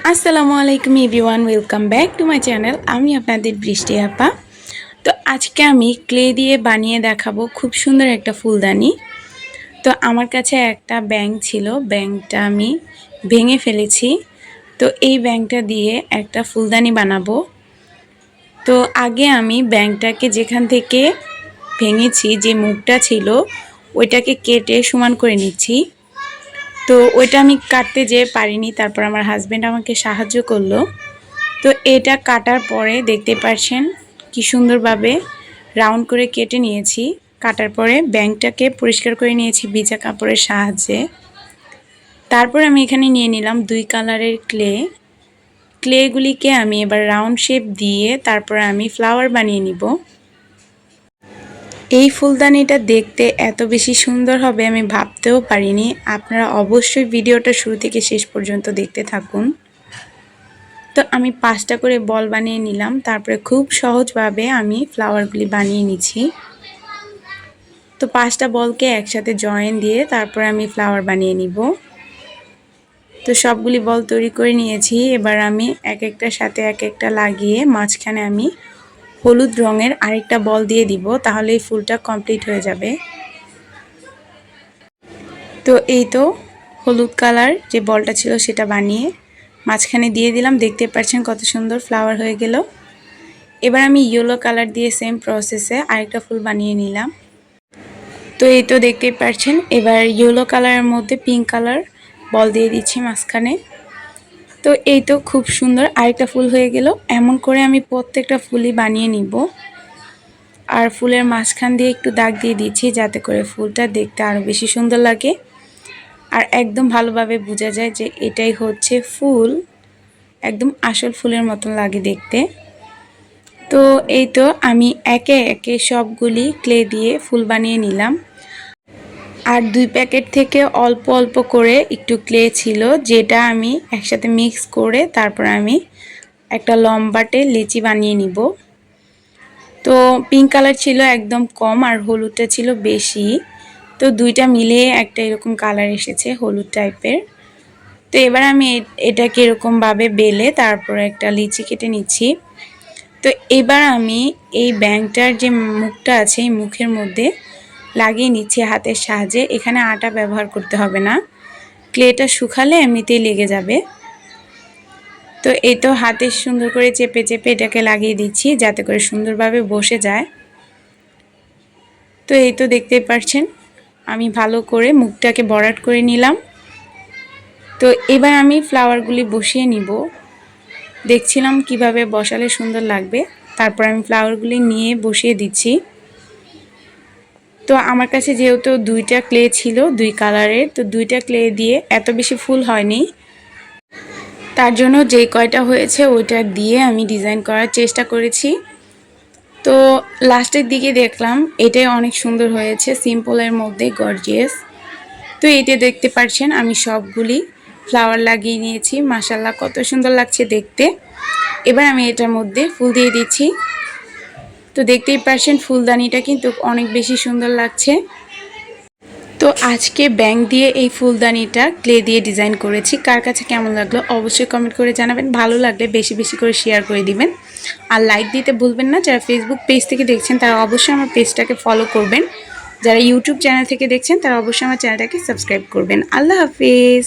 আসসালামু আলাইকুম everyone, welcome back to my channel. আমি আপনাদের বৃষ্টি আপা। তো আজকে আমি ক্লে দিয়ে বানিয়ে দেখাবো খুব সুন্দর একটা ফুলদানি। তো আমার কাছে একটা ব্যাঙ ছিল, ব্যাঙটা আমি ভেঙে ফেলেছি। তো এই ব্যাঙটা দিয়ে একটা ফুলদানি বানাবো। তো আগে আমি ব্যাঙটাকে যেখান থেকে ভেঙেছি, যে মুখটা ছিল ওইটাকে কেটে সমান করে নিচ্ছি। তো ওইটা আমি কাটতে যেয়ে পারিনি, তারপর আমার হাজব্যান্ড আমাকে সাহায্য করলো। তো এটা কাটার পরে দেখতে পাচ্ছেন কি সুন্দরভাবে রাউন্ড করে কেটে নিয়েছি। কাটার পরে ব্যাঙটাকে পরিষ্কার করে নিয়েছি ভিজা কাপড়ের সাহায্যে। তারপর আমি এখানে নিয়ে নিলাম 2 কালারের ক্লেগুলিকে আমি এবার রাউন্ড শেপ দিয়ে তারপর আমি ফ্লাওয়ার বানিয়ে নিব। এই ফুলদানিটা দেখতে এত বেশি সুন্দর হবে আমি ভাবতেও পারিনি। আপনারা অবশ্যই ভিডিওটা শুরু থেকে শেষ পর্যন্ত দেখতে থাকুন। তো আমি 5টা করে বল বানিয়ে নিলাম, তারপরে খুব সহজভাবে আমি ফ্লাওয়ারগুলি বানিয়ে নিচ্ছি। তো 5টা বলকে একসাথে জয়েন দিয়ে তারপরে আমি ফ্লাওয়ার বানিয়ে নিব। তো সবগুলি বল তৈরি করে নিয়েছি। এবার আমি এক একটার সাথে এক একটা লাগিয়ে মাঝখানে আমি হলুদ রঙের আরেকটা বল দিয়ে দিব, তাহলে এই ফুলটা কমপ্লিট হয়ে যাবে। তো এই তো হলুদ কালার যে বলটা ছিল সেটা বানিয়ে মাঝখানে দিয়ে দিলাম। দেখতে পাচ্ছেন কত সুন্দর ফ্লাওয়ার হয়ে গেল। এবার আমি ইয়েলো কালার দিয়ে সেম প্রসেসে আরেকটা ফুল বানিয়ে নিলাম। তো এই তো দেখতেই পাচ্ছেন, এবার ইয়েলো কালারের মধ্যে পিঙ্ক কালার বল দিয়ে দিচ্ছি মাঝখানে। তো এই তো খুব সুন্দর আরেকটা ফুল হয়ে গেল। এমন করে আমি প্রত্যেকটা ফুলই বানিয়ে নিব। আর ফুলের মাঝখান দিয়ে একটু দাগ দিয়ে দিচ্ছি যাতে করে ফুলটা দেখতে আরও বেশি সুন্দর লাগে আর একদম ভালোভাবে বোঝা যায় যে এটাই হচ্ছে ফুল, একদম আসল ফুলের মতন লাগে দেখতে। তো এই তো আমি একে একে সবগুলি ক্লে দিয়ে ফুল বানিয়ে নিলাম। আর 2 প্যাকেট থেকে অল্প অল্প করে একটু ক্লে ছিল, যেটা আমি একসাথে মিক্স করে তারপর আমি একটা লম্বাটে লিচি বানিয়ে নিব। তো পিঙ্ক কালার ছিল একদম কম আর হলুদটা ছিল বেশি। তো দুইটা মিলিয়ে একটা এরকম কালার এসেছে হলুদ টাইপের। তো এবার আমি এটাকে এরকমভাবে বেলে তারপরে একটা লিচি কেটে নিচ্ছি। তো এবার আমি এই ব্যাঙটার যে মুখটা আছে এই মুখের মধ্যে লাগিয়ে নিচ্ছি হাতের সাহায্যে। এখানে আটা ব্যবহার করতে হবে না, ক্লেটা শুকালে এমনিতেই লেগে যাবে। তো এই তো হাতে সুন্দর করে চেপে চেপে এটাকে লাগিয়ে দিচ্ছি যাতে করে সুন্দরভাবে বসে যায়। তো এই তো দেখতেই পাচ্ছেন আমি ভালো করে মুখটাকে ভরাট করে নিলাম। তো এবার আমি ফ্লাওয়ারগুলি বসিয়ে নিব। দেখছিলাম কিভাবে বসালে সুন্দর লাগবে, তারপর আমি ফ্লাওয়ারগুলি নিয়ে বসিয়ে দিচ্ছি। তো আমার কাছে যেহেতু 2টা ক্লে ছিল 2 কালারের, তো 2টা ক্লে দিয়ে এত বেশি ফুল হয়নি, তার জন্য যেই কয়টা হয়েছে ওইটা দিয়ে আমি ডিজাইন করার চেষ্টা করেছি। তো লাস্টের দিকে দেখলাম এটাই অনেক সুন্দর হয়েছে, সিম্পলের মধ্যে গর্জিয়াস। তো এইটা দেখতে পাচ্ছেন আমি সবগুলি ফ্লাওয়ার লাগিয়ে নিয়েছি। মাশাআল্লাহ কত সুন্দর লাগছে দেখতে। এবার আমি এটার মধ্যে ফুল দিয়ে দিচ্ছি। তো দেখতেই পাচ্ছেন ফুলদানিটা কিন্তু অনেক বেশি সুন্দর লাগছে। তো আজকে ব্যাঙ দিয়ে এই ফুলদানিটা ক্লে দিয়ে ডিজাইন করেছি। কার কাছে কেমন লাগলো অবশ্যই কমেন্ট করে জানাবেন। ভালো লাগলে বেশি বেশি করে শেয়ার করে দিবেন আর লাইক দিতে ভুলবেন না। যারা ফেসবুক পেজ থেকে দেখছেন তারা অবশ্যই আমার পেজটাকে ফলো করবেন। যারা ইউটিউব চ্যানেল থেকে দেখছেন তারা অবশ্যই আমার চ্যানেলটাকে সাবস্ক্রাইব করবেন। আল্লাহ হাফিজ।